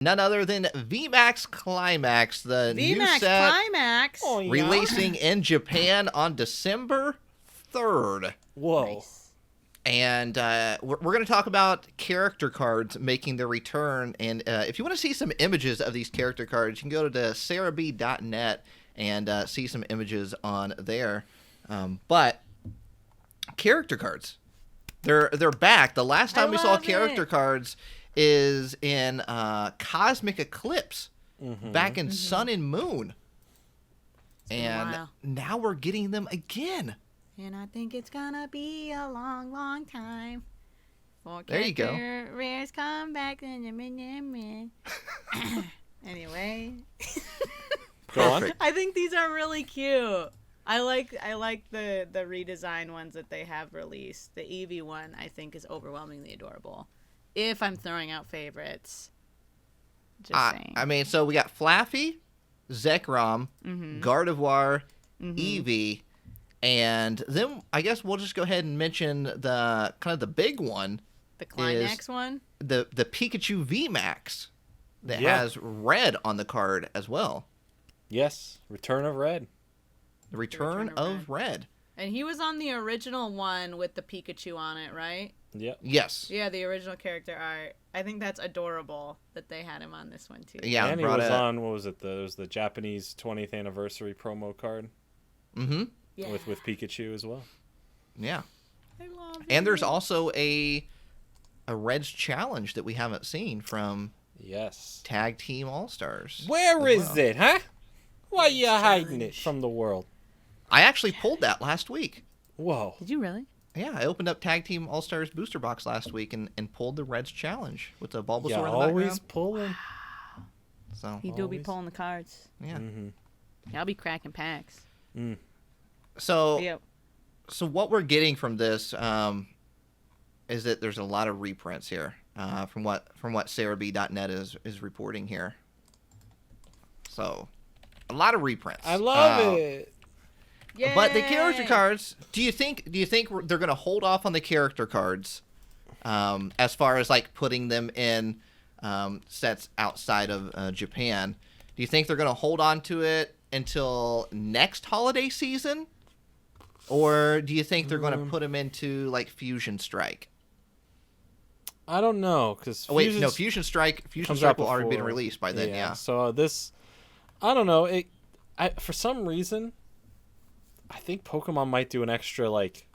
none other than VMAX Climax, the new VMAX set Climax. Oh, yeah. releasing in Japan on December 3rd. Whoa. Nice. And we're going to talk about character cards making their return. And if you want to see some images of these character cards, you can go to sarahb.net and see some images on there. But character cards, they're back. The last time we saw character cards is in Cosmic Eclipse back in Sun and Moon. And now we're getting them again. And I think it's gonna be a long, long time. There you go. Rares come back in a minute. Anyway. Go on. I think these are really cute. I like the redesigned ones that they have released. The Eevee one I think is overwhelmingly adorable. If I'm throwing out favorites. Just saying. I mean, so we got Flaffy, Zekrom, Gardevoir, Eevee. And then I guess we'll just go ahead and mention the kind of the big one. The Climax one? The Pikachu VMAX that has red on the card as well. Yes, Return of Red. The Return of Red. And he was on the original one with the Pikachu on it, right? Yep. Yes. Yeah, the original character art. I think that's adorable that they had him on this one too. Yeah, and he was on, what was it? It was the Japanese 20th anniversary promo card. Mm-hmm. Yeah. With Pikachu as well. Yeah. I love it. And there's also a Reds challenge that we haven't seen from Tag Team All-Stars. Where is it, huh? Why are you hiding it from the world? I actually pulled that last week. Whoa. Did you really? Yeah, I opened up Tag Team All-Stars booster box last week and pulled the Reds challenge with the Bulbasaur in the background. Always pulling. So He do be pulling the cards. yeah. Yeah, I'll be cracking packs. So what we're getting from this is that there's a lot of reprints here from what sarahb.net is reporting here. So a lot of reprints. I love it. Yay! But the character cards, do you think they're going to hold off on the character cards as far as like putting them in sets outside of Japan? Do you think they're going to hold on to it until next holiday season? Or do you think they're going to put them into like Fusion Strike? I don't know, because Fusion Strike will already been released by then. Yeah. So this, I don't know. For some reason, I think Pokemon might do an extra like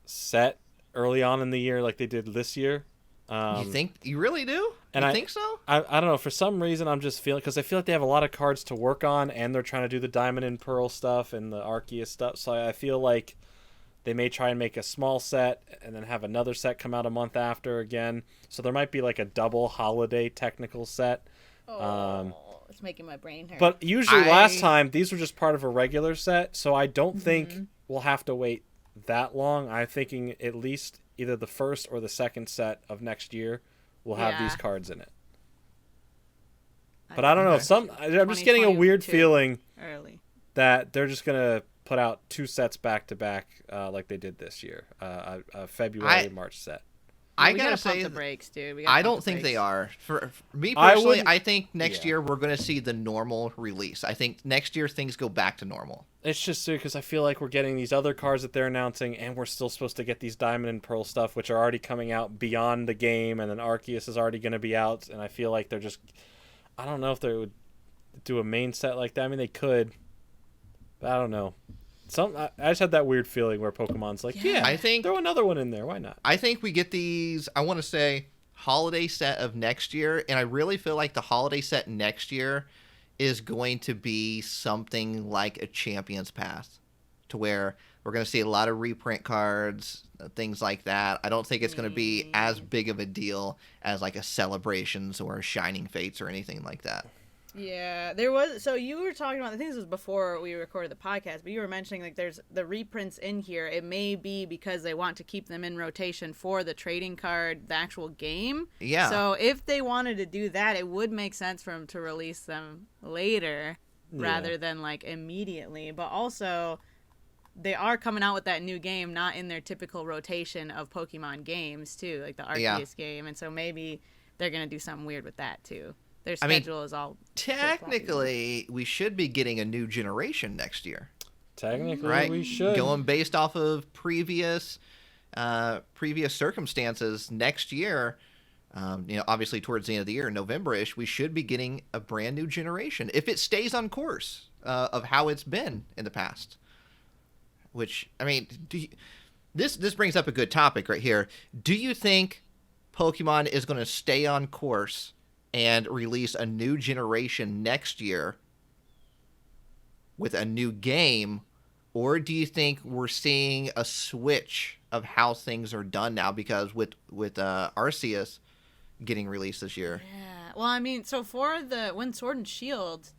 set early on in the year, like they did this year. You really do? You think so? I don't know. For some reason, I'm just feeling, because I feel like they have a lot of cards to work on, and they're trying to do the Diamond and Pearl stuff and the Arceus stuff. So I feel like they may try and make a small set and then have another set come out a month after again. So there might be like a double holiday technical set. It's making my brain hurt. But usually last time, these were just part of a regular set, so I don't think we'll have to wait that long. I'm thinking at least either the first or the second set of next year will have these cards in it. But I don't know. I'm just getting a weird feeling that they're just going to put out two sets back to back like they did this year, a February March set. I gotta say, the brakes, dude. I don't think they are. For me personally, I think next year we're going to see the normal release. I think next year things go back to normal. It's just because I feel like we're getting these other cards that they're announcing, and we're still supposed to get these Diamond and Pearl stuff, which are already coming out beyond the game, and then Arceus is already going to be out, and I feel like they're just... I don't know if they would do a main set like that. I mean, they could, but I don't know. I just had that weird feeling where Pokemon's like, I think throw another one in there. Why not? I think we get these, I want to say, holiday set of next year, and I really feel like the holiday set next year is going to be something like a Champions Pass, to where we're going to see a lot of reprint cards, things like that. I don't think it's going to be as big of a deal as like a Celebrations or a Shining Fates or anything like that. Yeah, there was. So you were talking about, I think this was before we recorded the podcast, but you were mentioning like there's the reprints in here. It may be because they want to keep them in rotation for the trading card, the actual game. Yeah. So if they wanted to do that, it would make sense for them to release them later rather than like immediately. But also, they are coming out with that new game, not in their typical rotation of Pokemon games too, like the Arceus game. And so maybe they're gonna do something weird with that too. Their I mean, schedule is all technically, we should be getting a new generation next year. Technically, Right? we should. Going based off of previous circumstances next year, obviously towards the end of the year, November-ish, we should be getting a brand new generation if it stays on course of how it's been in the past. Which, I mean, this brings up a good topic right here. Do you think Pokemon is going to stay on course and release a new generation next year with a new game, or do you think we're seeing a switch of how things are done now because with Arceus getting released this year? Yeah. Well, I mean, so for when Sword and Shield,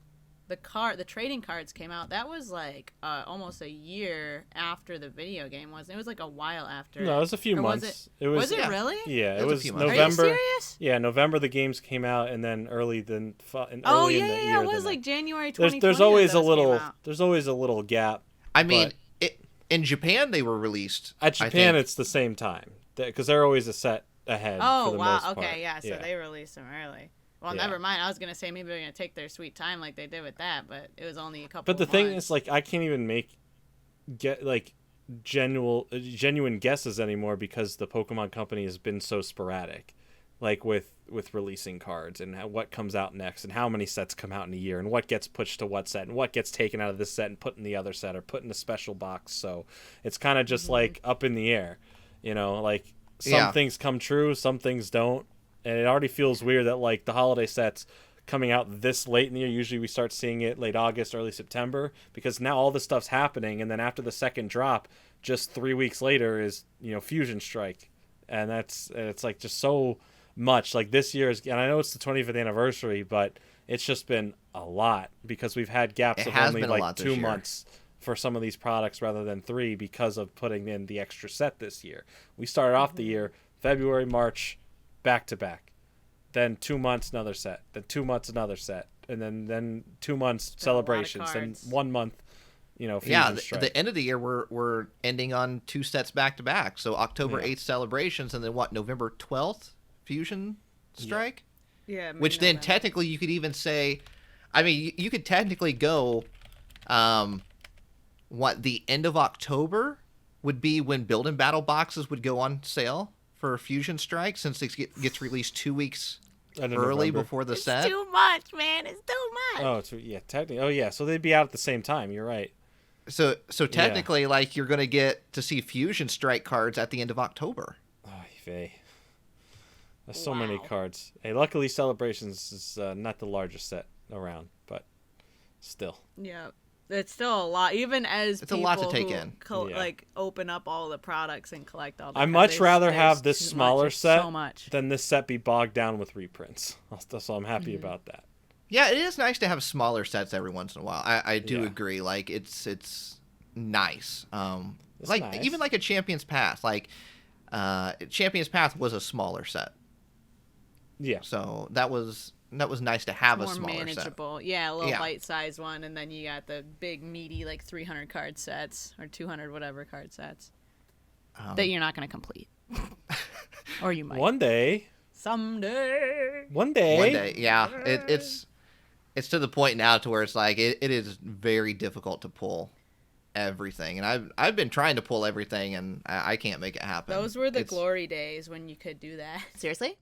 the trading cards came out, that was like almost a year after the video game was. It was like a while after. No, it was a few months. Was it really? Yeah, it It was a was few months. November. Are you serious? Yeah, November the games came out, and then early in the year. It was like January 2020. There's always a little gap. I mean, in Japan they were released. At Japan, it's the same time because they're always a set ahead. Oh, for the wow. most part. Okay, yeah. So they released them early. Well, Yeah. never mind. I was gonna say maybe they're gonna take their sweet time like they did with that, but it was only a couple. But the of thing months. is, like, I can't even get like genuine guesses anymore because the Pokemon Company has been so sporadic, like with releasing cards and what comes out next and how many sets come out in a year and what gets pushed to what set and what gets taken out of this set and put in the other set or put in a special box. So it's kind of just like up in the air, like some things come true, some things don't. And it already feels weird that like the holiday sets coming out this late in the year, usually we start seeing it late August, early September, because now all this stuff's happening. And then after the second drop, just 3 weeks later is, Fusion Strike. And it's like just so much. Like this year's, and I know it's the 25th anniversary, but it's just been a lot because we've had gaps of only like 2 months for some of these products rather than 3 because of putting in the extra set this year. We started off the year February, March, back to back, then 2 months another set, then 2 months another set, and then 2 months celebrations, and 1 month, Fusion Strike. The end of the year we're ending on 2 sets back to back. So October 8th celebrations, and then November 12th Fusion Strike. Yeah. Which then technically you could even say, I mean, you could technically go, the end of October would be when Build and Battle boxes would go on sale for Fusion Strike, since it gets released 2 weeks early before the set. It's too much, man. It's too much. Technically. Oh, yeah. So they'd be out at the same time. You're right. So technically, like, you're going to get to see Fusion Strike cards at the end of October. Oh, Faye. There's so many cards. Hey, luckily Celebrations is not the largest set around, but still. Yeah. It's still a lot, even as it's a lot to take in. Like open up all the products and collect all the I'd much rather have this too smaller much. set So much. than this set be bogged down with reprints. So I'm happy about that. Yeah, it is nice to have smaller sets every once in a while. I do agree. Like it's nice. It's like nice. even like a Champion's Path. Like Champion's Path was a smaller set. Yeah. So that was nice to have a more smaller manageable. set. Yeah, a little bite-sized one, and then you got the big meaty like 300 card sets or 200 whatever card sets that you're not going to complete. Or you might. One day. Someday. One day. Yeah. It's to the point now to where it's like it is very difficult to pull everything, and I've been trying to pull everything, and I can't make it happen. Those were the glory days when you could do that. Seriously.